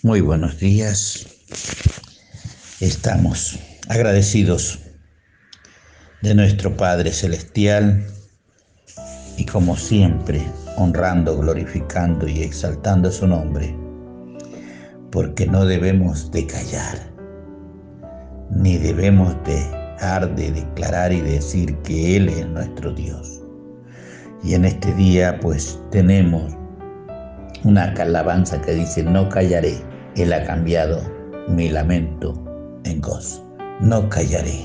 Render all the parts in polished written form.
Muy buenos días. Estamos agradecidos de nuestro Padre Celestial y como siempre honrando, glorificando y exaltando su nombre, porque no debemos de callar, ni debemos dejar de declarar y decir que Él es nuestro Dios. Y en este día pues tenemos una alabanza que dice: no callaré. Él ha cambiado mi lamento en gozo. No callaré.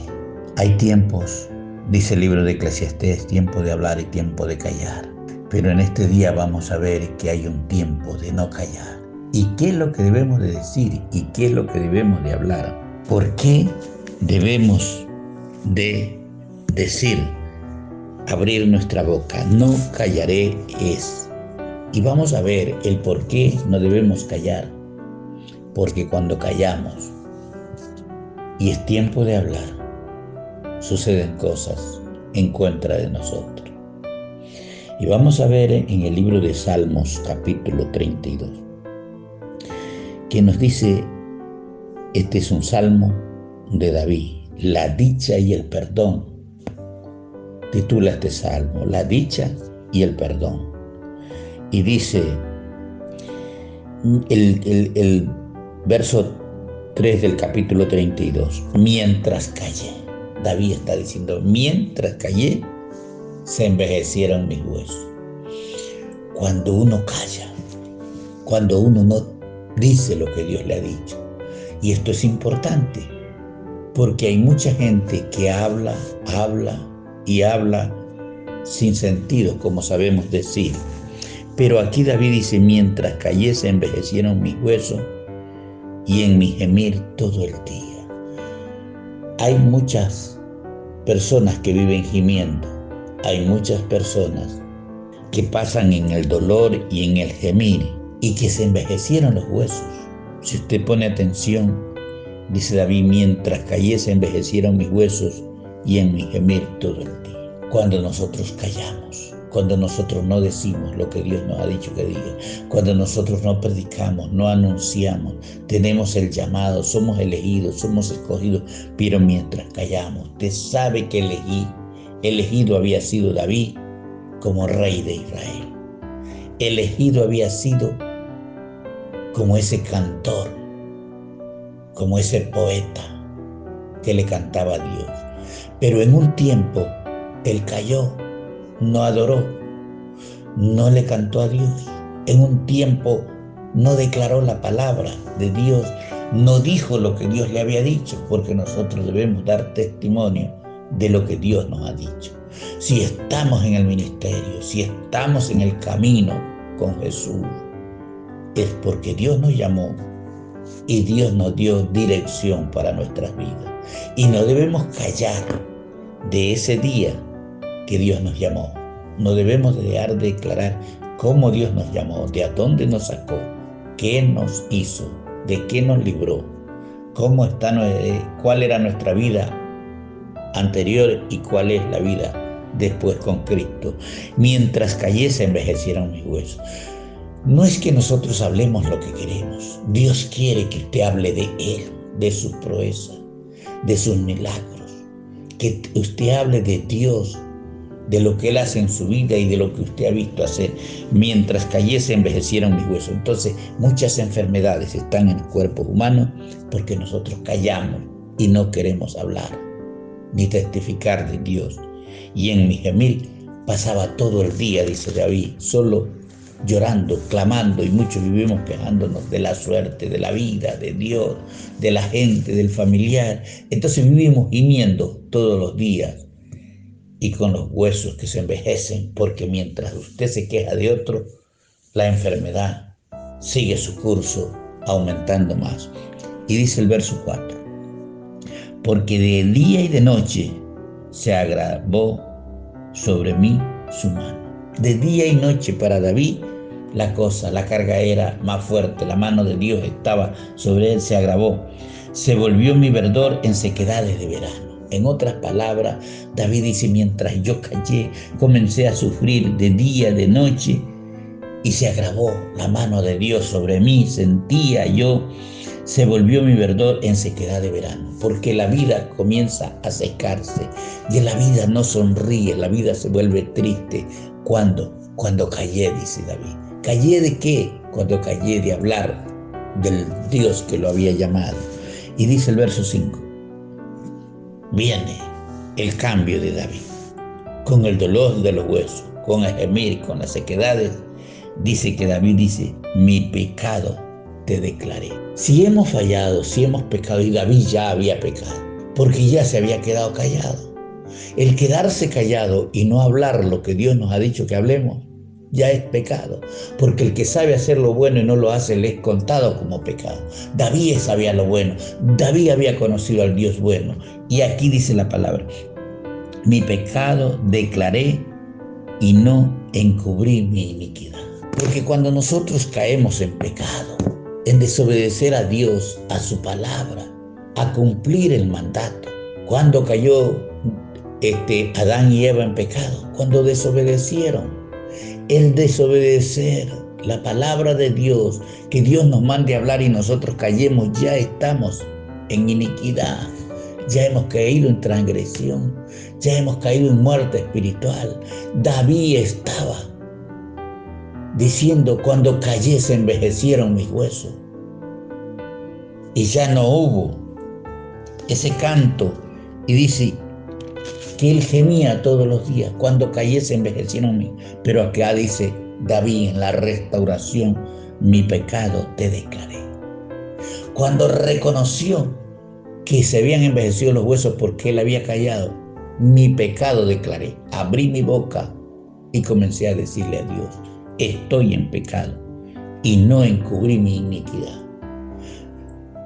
Hay tiempos, dice el libro de Eclesiastés, tiempo de hablar y tiempo de callar. Pero en este día vamos a ver que hay un tiempo de no callar. ¿Y qué es lo que debemos de decir? ¿Y qué es lo que debemos de hablar? ¿Por qué debemos de decir, abrir nuestra boca? No callaré es. Y vamos a ver el por qué no debemos callar. Porque cuando callamos y es tiempo de hablar, suceden cosas en contra de nosotros. Y vamos a ver en el libro de Salmos, capítulo 32, que nos dice, este es un salmo de David, la dicha y el perdón. Titula este salmo, la dicha y el perdón. Y dice el verso 3 del capítulo 32, mientras callé. David está diciendo, mientras callé, se envejecieron mis huesos. Cuando uno calla, cuando uno no dice lo que Dios le ha dicho. Y esto es importante, porque hay mucha gente que habla sin sentido, como sabemos decir. Pero aquí David dice, mientras callé se envejecieron mis huesos y en mi gemir todo el día. Hay muchas personas que viven gimiendo. Hay muchas personas que pasan en el dolor y en el gemir y que se envejecieron los huesos. Si usted pone atención, dice David, mientras callé se envejecieron mis huesos y en mi gemir todo el día. Cuando nosotros callamos, cuando nosotros no decimos lo que Dios nos ha dicho que diga, cuando nosotros no predicamos, no anunciamos, tenemos el llamado, somos elegidos, somos escogidos, pero mientras callamos, usted sabe que elegido había sido David como rey de Israel. Elegido había sido como ese cantor, como ese poeta que le cantaba a Dios. Pero en un tiempo, él calló, no adoró, no le cantó a Dios. En un tiempo no declaró la palabra de Dios, no dijo lo que Dios le había dicho, porque nosotros debemos dar testimonio de lo que Dios nos ha dicho. Si estamos en el ministerio, si estamos en el camino con Jesús, es porque Dios nos llamó y Dios nos dio dirección para nuestras vidas. Y no debemos callar de ese día que Dios nos llamó. No debemos dejar de declarar cómo Dios nos llamó, de a dónde nos sacó, qué nos hizo, de qué nos libró, cuál era nuestra vida anterior y cuál es la vida después con Cristo. Mientras callé se envejecieron mis huesos. No es que nosotros hablemos lo que queremos. Dios quiere que usted hable de Él, de sus proezas, de sus milagros, que usted hable de Dios, de lo que Él hace en su vida y de lo que usted ha visto hacer. Mientras callé se envejecieron mis huesos. Entonces muchas enfermedades están en el cuerpo humano porque nosotros callamos y no queremos hablar ni testificar de Dios. Y en mi gemir pasaba todo el día, dice David, solo llorando, clamando, y muchos vivimos quejándonos de la suerte, de la vida, de Dios, de la gente, del familiar. Entonces vivimos gimiendo todos los días y con los huesos que se envejecen, porque mientras usted se queja de otro, la enfermedad sigue su curso aumentando más. Y dice el verso 4, porque de día y de noche se agravó sobre mí su mano. De día y noche para David la carga era más fuerte, la mano de Dios estaba sobre él, se agravó. Se volvió mi verdor en sequedades de verano. En otras palabras, David dice, mientras yo callé, comencé a sufrir de día, de noche, y se agravó la mano de Dios sobre mí, sentía yo, se volvió mi verdor en sequedad de verano, porque la vida comienza a secarse y la vida no sonríe, la vida se vuelve triste. Cuando callé, dice David. ¿Callé de qué? Cuando callé de hablar del Dios que lo había llamado. Y dice el verso 5, viene el cambio de David, con el dolor de los huesos, con el gemir, con las sequedades. Dice que David dice, mi pecado te declaré. Si hemos fallado, si hemos pecado, y David ya había pecado, porque ya se había quedado callado. El quedarse callado y no hablar lo que Dios nos ha dicho que hablemos, ya es pecado, porque el que sabe hacer lo bueno y no lo hace le es contado como pecado. David sabía lo bueno, David había conocido al Dios bueno, y aquí dice la palabra, mi pecado declaré y no encubrí mi iniquidad. Porque cuando nosotros caemos en pecado, en desobedecer a Dios, a su palabra, a cumplir el mandato, cuando cayó Adán y Eva en pecado, cuando desobedecieron, el desobedecer la palabra de Dios, que Dios nos mande a hablar y nosotros callemos, ya estamos en iniquidad, ya hemos caído en transgresión, ya hemos caído en muerte espiritual. David estaba diciendo, cuando callé se envejecieron mis huesos, y ya no hubo ese canto, y dice que él gemía todos los días, cuando callé se envejecieron mis, pero acá dice David en la restauración, mi pecado te declaré. Cuando reconoció que se habían envejecido los huesos porque él había callado, mi pecado declaré, abrí mi boca y comencé a decirle a Dios, estoy en pecado y no encubrí mi iniquidad.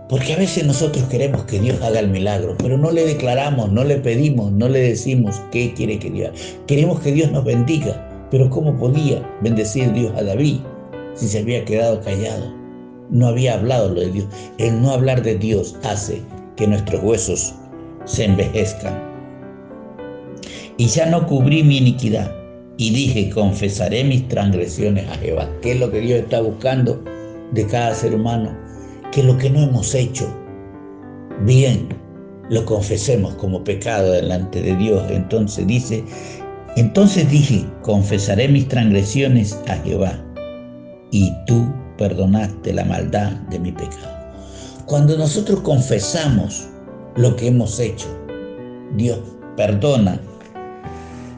Porque a veces nosotros queremos que Dios haga el milagro, pero no le declaramos, no le pedimos, no le decimos qué quiere que Dios haga. Queremos que Dios nos bendiga, pero ¿cómo podía bendecir Dios a David si se había quedado callado? No había hablado lo de Dios. El no hablar de Dios hace que nuestros huesos se envejezcan. Y ya no cubrí mi iniquidad, y dije, confesaré mis transgresiones a Jehová. ¿Qué es lo que Dios está buscando de cada ser humano? Que lo que no hemos hecho bien, lo confesemos como pecado delante de Dios. Entonces dije, confesaré mis transgresiones a Jehová, y tú perdonaste la maldad de mi pecado. Cuando nosotros confesamos lo que hemos hecho, Dios perdona.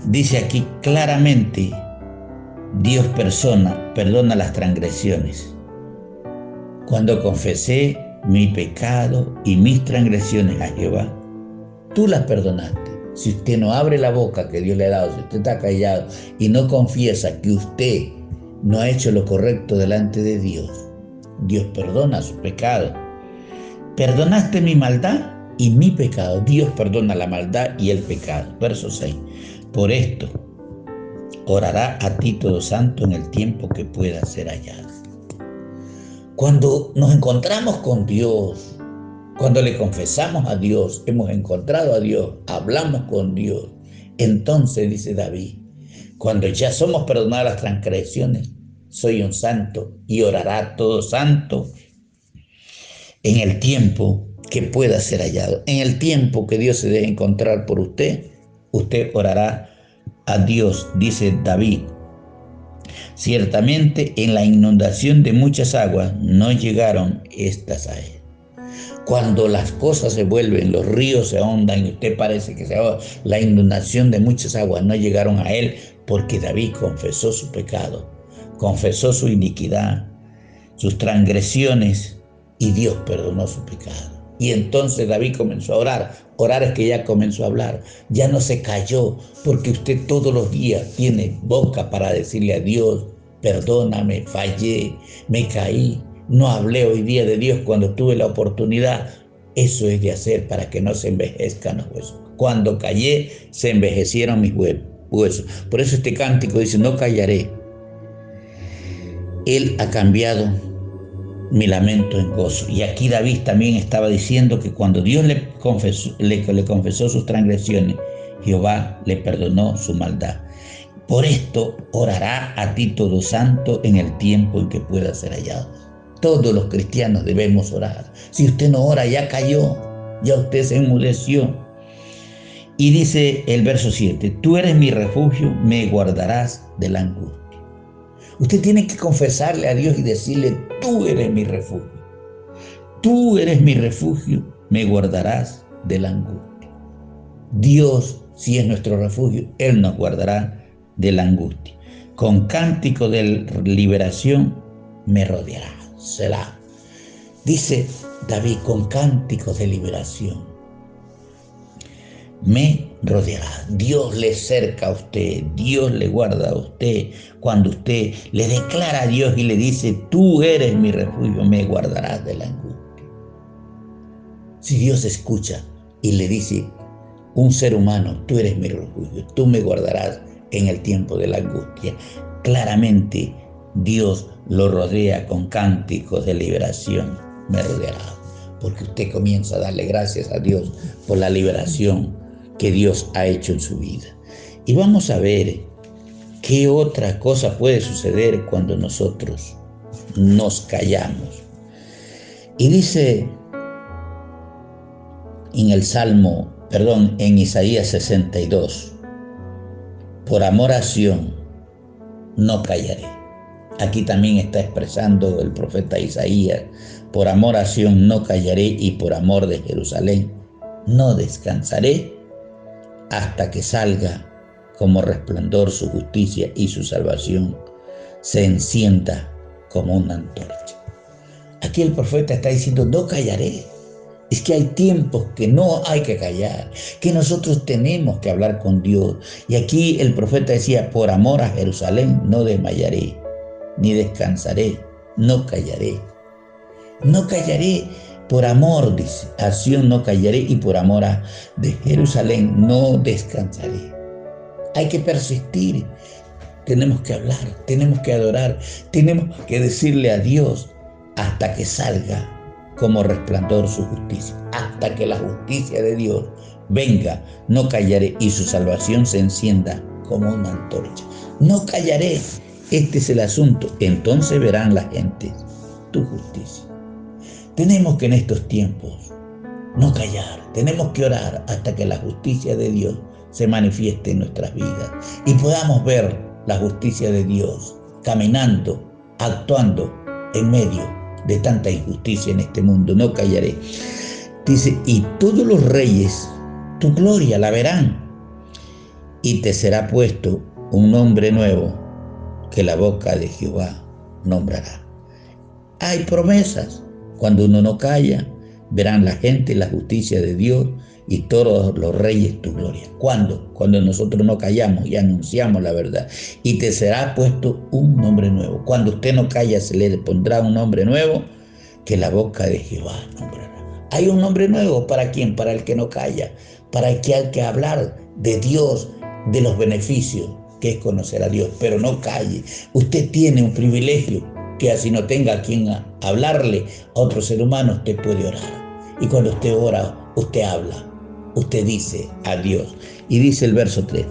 Dice aquí claramente, Dios perdona las transgresiones. Cuando confesé mi pecado y mis transgresiones a Jehová, tú las perdonaste. Si usted no abre la boca que Dios le ha dado, si usted está callado y no confiesa que usted no ha hecho lo correcto delante de Dios, Dios perdona su pecado. Perdonaste mi maldad y mi pecado. Dios perdona la maldad y el pecado. Verso 6. Por esto orará a ti todo santo en el tiempo que pueda ser hallado. Cuando nos encontramos con Dios, cuando le confesamos a Dios, hemos encontrado a Dios, hablamos con Dios, entonces dice David, cuando ya somos perdonadas las transgresiones, soy un santo y orará todo santo en el tiempo que pueda ser hallado. En el tiempo que Dios se deje encontrar por usted, usted orará a Dios, dice David. Ciertamente en la inundación de muchas aguas no llegaron estas a él. Cuando las cosas se vuelven, los ríos se ahondan y usted parece que se ahoga, la inundación de muchas aguas no llegaron a él, porque David confesó su pecado, confesó su iniquidad, sus transgresiones, y Dios perdonó su pecado. Y entonces David comenzó a orar. Orar es que ya comenzó a hablar, ya no se calló, porque usted todos los días tiene boca para decirle a Dios, perdóname, fallé, me caí, no hablé hoy día de Dios cuando tuve la oportunidad. Eso es de hacer para que no se envejezcan los huesos. Cuando callé, se envejecieron mis huesos. Por eso este cántico dice, no callaré. Él ha cambiado mi lamento en gozo. Y aquí David también estaba diciendo que cuando Dios le confesó sus transgresiones, Jehová le perdonó su maldad. Por esto orará a ti todo santo en el tiempo en que pueda ser hallado. Todos los cristianos debemos orar. Si usted no ora, ya cayó, ya usted se enmudeció. Y dice el verso 7, tú eres mi refugio, me guardarás de la angustia. Usted tiene que confesarle a Dios y decirle, tú eres mi refugio. Tú eres mi refugio, me guardarás de la angustia. Dios, si es nuestro refugio, Él nos guardará de la angustia. Con cántico de liberación me rodeará. Selah. Dice David, con cánticos de liberación me rodeará. Dios le cerca a usted, Dios le guarda a usted. Cuando usted le declara a Dios y le dice, tú eres mi refugio, me guardarás de la angustia. Si Dios escucha y le dice, un ser humano, tú eres mi refugio, tú me guardarás en el tiempo de la angustia, claramente Dios lo rodea con cánticos de liberación, me rodeará, porque usted comienza a darle gracias a Dios por la liberación que Dios ha hecho en su vida. Y vamos a ver qué otra cosa puede suceder cuando nosotros nos callamos. Y dice en Isaías 62, por amor a Sión no callaré. Aquí también está expresando el profeta Isaías, por amor a Sión no callaré y por amor de Jerusalén no descansaré hasta que salga como resplandor su justicia y su salvación se encienda como una antorcha. Aquí el profeta está diciendo, no callaré. Es que hay tiempos que no hay que callar, que nosotros tenemos que hablar con Dios. Y aquí el profeta decía, por amor a Jerusalén no desmayaré, ni descansaré, no callaré. No callaré por amor, dice, a Sión no callaré y por amor de Jerusalén no descansaré. Hay que persistir, tenemos que hablar, tenemos que adorar, tenemos que decirle a Dios hasta que salga como resplandor su justicia, hasta que la justicia de Dios venga, no callaré y su salvación se encienda como una antorcha. No callaré, este es el asunto, entonces verán la gente tu justicia. Tenemos que en estos tiempos no callar, tenemos que orar hasta que la justicia de Dios se manifieste en nuestras vidas y podamos ver la justicia de Dios caminando, actuando en medio de tanta injusticia en este mundo. No callaré. Dice, y todos los reyes tu gloria la verán y te será puesto un nombre nuevo que la boca de Jehová nombrará. Hay promesas. Cuando uno no calla, verán la gente la justicia de Dios y todos los reyes tu gloria. ¿Cuándo? Cuando nosotros no callamos y anunciamos la verdad. Y te será puesto un nombre nuevo. Cuando usted no calla, se le pondrá un nombre nuevo que la boca de Jehová nombrará. Hay un nombre nuevo para quién, para el que no calla, para el que hay que hablar de Dios, de los beneficios que es conocer a Dios, pero no calle. Usted tiene un privilegio que así no tenga a quien hablarle a otro ser humano, usted puede orar. Y cuando usted ora, usted habla, usted dice a Dios. Y dice el verso 3,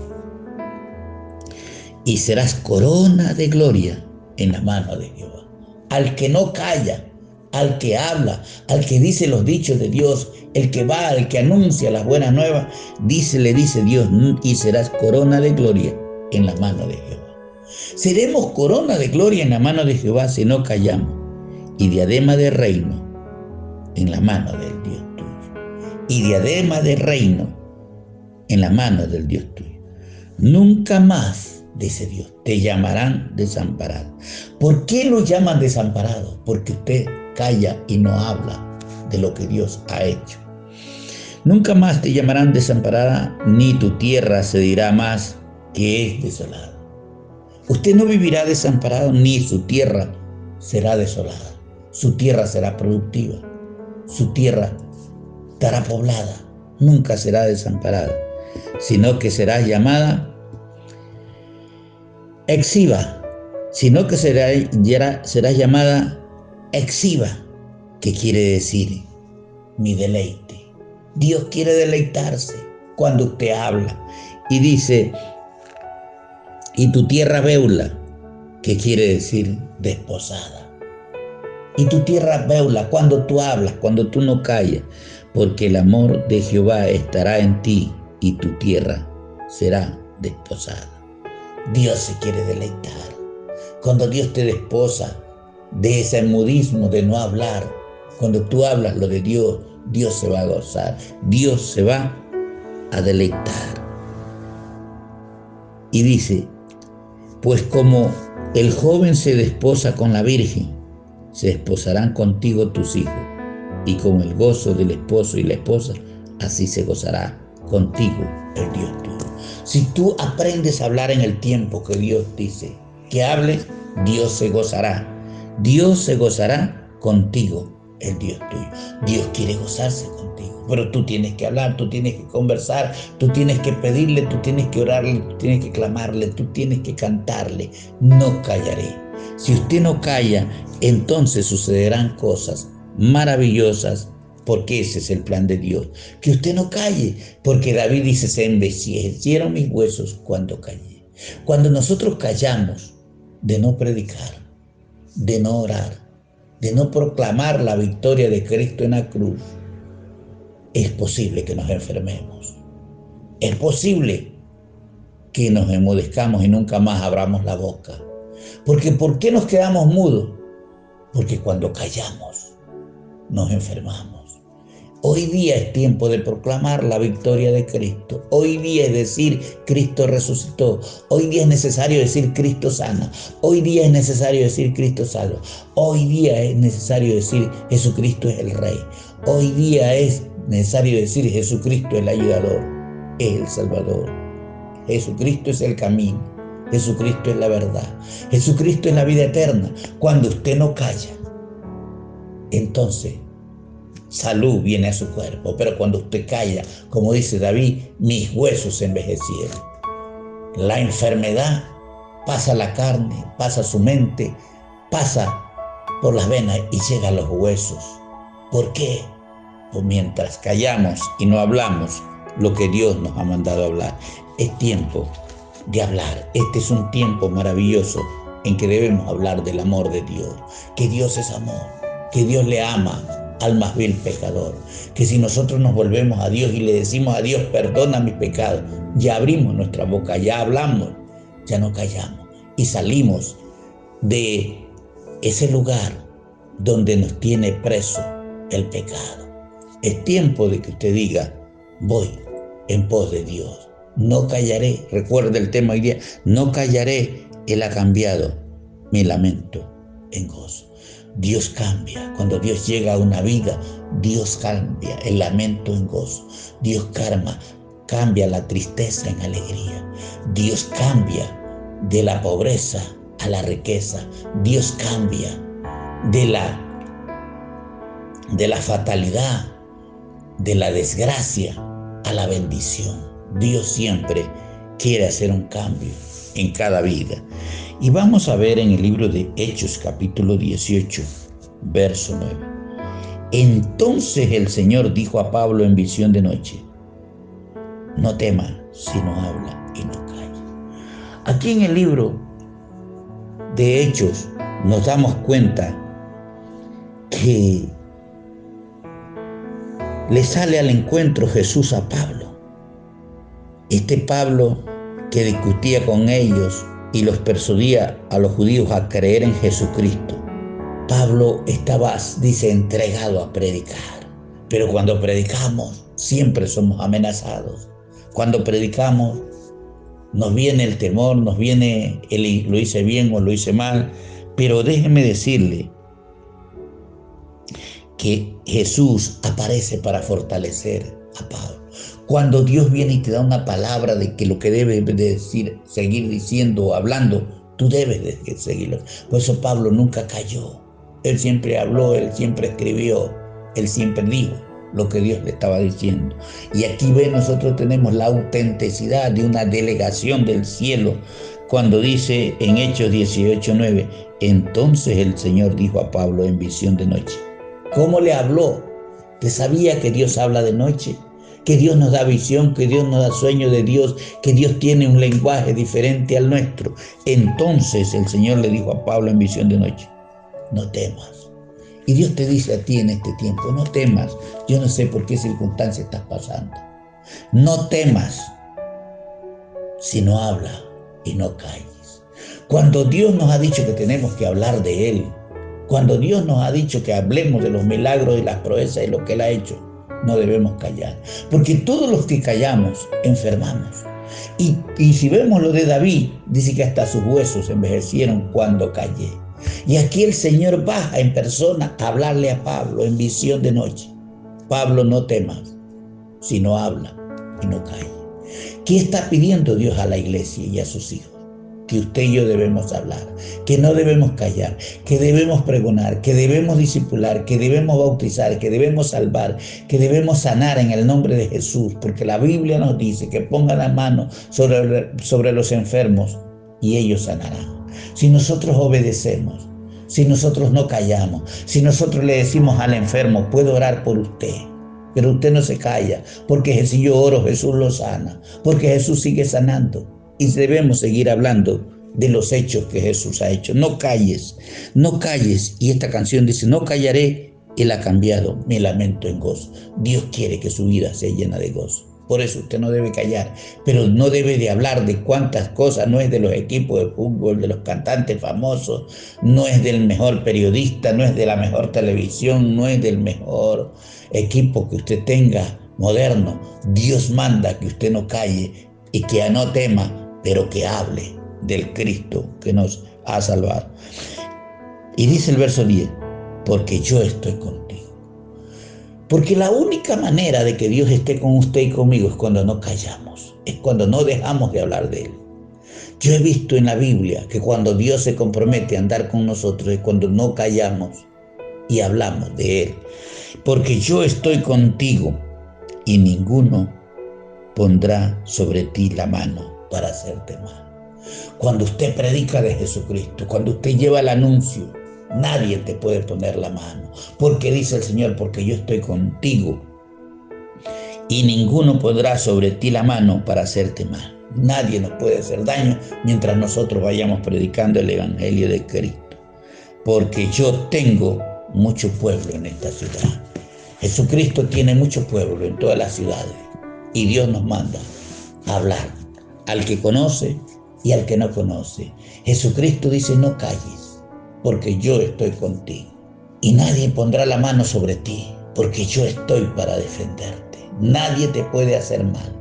y serás corona de gloria en la mano de Jehová. Al que no calla, al que habla, al que dice los dichos de Dios, el que va, el que anuncia las buenas nuevas, le dice Dios, y serás corona de gloria en la mano de Jehová. Seremos corona de gloria en la mano de Jehová si no callamos, y diadema de reino en la mano del Dios tuyo. Y diadema de reino en la mano del Dios tuyo. Nunca más, dice Dios, te llamarán desamparado. ¿Por qué lo llaman desamparado? Porque usted calla y no habla de lo que Dios ha hecho. Nunca más te llamarán desamparada, ni tu tierra se dirá más que es desolada. Usted no vivirá desamparado, ni su tierra será desolada. Su tierra será productiva. Su tierra estará poblada. Nunca será desamparada, sino que será llamada exhiba, sino que será llamada exhiba, que quiere decir mi deleite. Dios quiere deleitarse cuando usted habla. Y dice Y tu tierra beula, que quiere decir desposada. Y tu tierra beula, cuando tú hablas, cuando tú no callas, porque el amor de Jehová estará en ti y tu tierra será desposada. Dios se quiere deleitar. Cuando Dios te desposa de ese modismo de no hablar, cuando tú hablas lo de Dios, Dios se va a gozar, Dios se va a deleitar. Y dice, pues como el joven se desposa con la virgen, se desposarán contigo tus hijos, y con el gozo del esposo y la esposa, así se gozará contigo el Dios tuyo. Si tú aprendes a hablar en el tiempo que Dios dice que hables, Dios se gozará. Dios se gozará contigo, el Dios tuyo. Dios quiere gozarse contigo, pero tú tienes que hablar, tú tienes que conversar, tú tienes que pedirle, tú tienes que orarle, tú tienes que clamarle, tú tienes que cantarle. No callaré. Si usted no calla, entonces sucederán cosas maravillosas, porque ese es el plan de Dios. Que usted no calle, porque David dice, se envejecieron mis huesos cuando callé. Cuando nosotros callamos de no predicar, de no orar, de no proclamar la victoria de Cristo en la cruz, es posible que nos enfermemos. Es posible que nos enmudezcamos y nunca más abramos la boca. Porque ¿por qué nos quedamos mudos? Porque cuando callamos nos enfermamos. Hoy día es tiempo de proclamar la victoria de Cristo. Hoy día es decir, Cristo resucitó. Hoy día es necesario decir, Cristo sana. Hoy día es necesario decir, Cristo salva. Hoy día es necesario decir, Jesucristo es el Rey. Hoy día es necesario decir, Jesucristo es el ayudador, es el Salvador. Jesucristo es el camino. Jesucristo es la verdad. Jesucristo es la vida eterna. Cuando usted no calla, entonces salud viene a su cuerpo. Pero cuando usted calla, como dice David, mis huesos se envejecieron. La enfermedad pasa a la carne, pasa a su mente, pasa por las venas y llega a los huesos. ¿Por qué? Pues mientras callamos y no hablamos lo que Dios nos ha mandado hablar. Es tiempo de hablar. Este es un tiempo maravilloso en que debemos hablar del amor de Dios. Que Dios es amor, que Dios le ama al más vil pecador, que si nosotros nos volvemos a Dios y le decimos a Dios, perdona mis pecados, ya abrimos nuestra boca, ya hablamos, ya no callamos y salimos de ese lugar donde nos tiene preso el pecado. Es tiempo de que usted diga, voy en pos de Dios, no callaré. Recuerda el tema hoy día, no callaré. Él ha cambiado mi lamento en gozo. Dios cambia. Cuando Dios llega a una vida, Dios cambia el lamento en gozo. Dios cambia la tristeza en alegría. Dios cambia de la pobreza a la riqueza. Dios cambia de la fatalidad, de la desgracia a la bendición. Dios siempre quiere hacer un cambio en cada vida. Y vamos a ver en el libro de Hechos, capítulo 18, verso 9. Entonces el Señor dijo a Pablo en visión de noche, no temas, sino habla y no calles. Aquí en el libro de Hechos nos damos cuenta que le sale al encuentro Jesús a Pablo. Este Pablo que discutía con ellos y los persuadía a los judíos a creer en Jesucristo. Pablo estaba, dice, entregado a predicar. Pero cuando predicamos, siempre somos amenazados. Cuando predicamos, nos viene el temor, nos viene lo hice bien o lo hice mal. Pero déjeme decirle que Jesús aparece para fortalecer a Pablo. Cuando Dios viene y te da una palabra de que lo que debes de decir, seguir diciendo o hablando, tú debes de seguirlo. Por eso Pablo nunca cayó. Él siempre habló, él siempre escribió, él siempre dijo lo que Dios le estaba diciendo. Y aquí nosotros tenemos la autenticidad de una delegación del cielo cuando dice en Hechos 18:9, entonces el Señor dijo a Pablo en visión de noche. ¿Cómo le habló? ¿Te sabía que Dios habla de noche? que Dios nos da visión, que Dios nos da sueño de Dios, que Dios tiene un lenguaje diferente al nuestro. Entonces el Señor le dijo a Pablo en visión de noche: no temas. Y Dios te dice a ti en este tiempo: no temas. Yo no sé por qué circunstancia estás pasando. No temas, sino habla y no calles. Cuando Dios nos ha dicho que tenemos que hablar de Él, cuando Dios nos ha dicho que hablemos de los milagros y las proezas y lo que Él ha hecho, no debemos callar. Porque todos los que callamos, enfermamos. Y si vemos lo de David, dice que hasta sus huesos envejecieron cuando callé. Y aquí el Señor baja en persona a hablarle a Pablo en visión de noche: Pablo, no temas, sino habla y no calles. ¿Qué está pidiendo Dios a la iglesia y a sus hijos? Que usted y yo debemos hablar, que no debemos callar, que debemos pregonar, que debemos discipular, que debemos bautizar, que debemos salvar, que debemos sanar en el nombre de Jesús, porque la Biblia nos dice que pongan la mano sobre los enfermos y ellos sanarán. Si nosotros obedecemos, si nosotros no callamos, si nosotros le decimos al enfermo: puedo orar por usted, pero usted no se calla, porque si yo oro, Jesús lo sana, porque Jesús sigue sanando. Y debemos seguir hablando de los hechos que Jesús ha hecho. No calles, no calles. Y esta canción dice: no callaré. Él ha cambiado mi lamento en gozo. Dios quiere que su vida sea llena de gozo. Por eso usted no debe callar, pero no debe de hablar de cuántas cosas. No es de los equipos de fútbol, de los cantantes famosos, no es del mejor periodista, no es de la mejor televisión, no es del mejor equipo que usted tenga moderno. Dios manda que usted no calle y que no tema, pero que hable del Cristo que nos ha salvado. Y dice el verso 10: porque yo estoy contigo. Porque la única manera de que Dios esté con usted y conmigo es cuando no callamos, es cuando no dejamos de hablar de Él. Yo he visto en la Biblia que cuando Dios se compromete a andar con nosotros es cuando no callamos y hablamos de Él. Porque yo estoy contigo y ninguno pondrá sobre ti la mano para hacerte mal. Cuando usted predica de Jesucristo, cuando usted lleva el anuncio, nadie te puede poner la mano, porque dice el Señor: porque yo estoy contigo y ninguno pondrá sobre ti la mano para hacerte mal. Nadie nos puede hacer daño mientras nosotros vayamos predicando el Evangelio de Cristo, porque yo tengo mucho pueblo en esta ciudad. Jesucristo tiene mucho pueblo en todas las ciudades y Dios nos manda a hablar al que conoce y al que no conoce. Jesucristo dice: no calles, porque yo estoy contigo. Y nadie pondrá la mano sobre ti, porque yo estoy para defenderte. Nadie te puede hacer mal,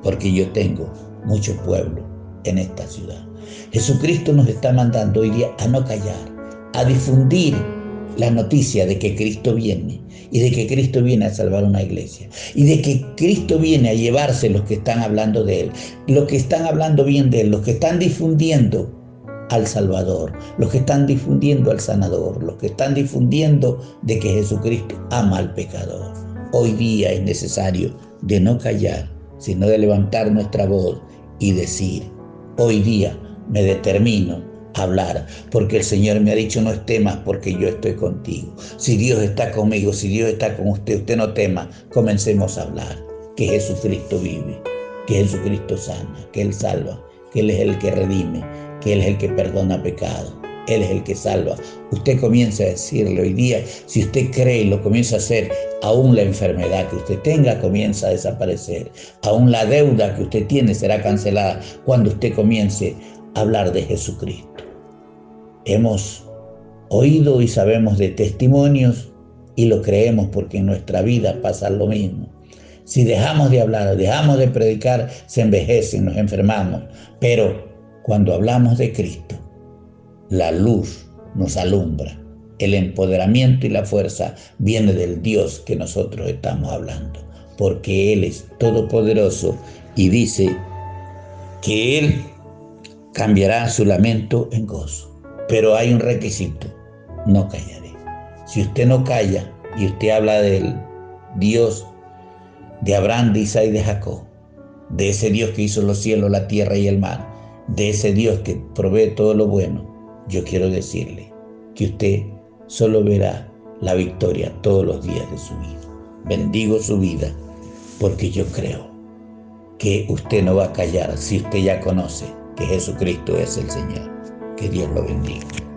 porque yo tengo mucho pueblo en esta ciudad. Jesucristo nos está mandando hoy día a no callar, a difundir la noticia de que Cristo viene y de que Cristo viene a salvar una iglesia y de que Cristo viene a llevarse los que están hablando de Él, los que están hablando bien de Él, los que están difundiendo al Salvador, los que están difundiendo al sanador, los que están difundiendo de que Jesucristo ama al pecador. Hoy día es necesario de no callar, sino de levantar nuestra voz y decir: hoy día me determino a hablar, porque el Señor me ha dicho: no temas, porque yo estoy contigo. Si Dios está conmigo, si Dios está con usted, usted no tema. Comencemos a hablar que Jesucristo vive, que Jesucristo sana, que Él salva, que Él es el que redime, que Él es el que perdona pecado, Él es el que salva. Usted comienza a decirle hoy día, si usted cree y lo comienza a hacer, aún la enfermedad que usted tenga comienza a desaparecer, aún la deuda que usted tiene será cancelada cuando usted comience a hablar de Jesucristo. Hemos oído y sabemos de testimonios y lo creemos porque en nuestra vida pasa lo mismo. Si dejamos de hablar, dejamos de predicar, se envejecen, nos enfermamos. Pero cuando hablamos de Cristo, la luz nos alumbra. El empoderamiento y la fuerza viene del Dios que nosotros estamos hablando, porque Él es todopoderoso y dice que Él cambiará su lamento en gozo. Pero hay un requisito: no callaré. Si usted no calla y usted habla del Dios de Abraham, de Isaac y de Jacob, de ese Dios que hizo los cielos, la tierra y el mar, de ese Dios que provee todo lo bueno, yo quiero decirle que usted solo verá la victoria todos los días de su vida. Bendigo su vida porque yo creo que usted no va a callar si usted ya conoce que Jesucristo es el Señor. Que Dios lo bendiga.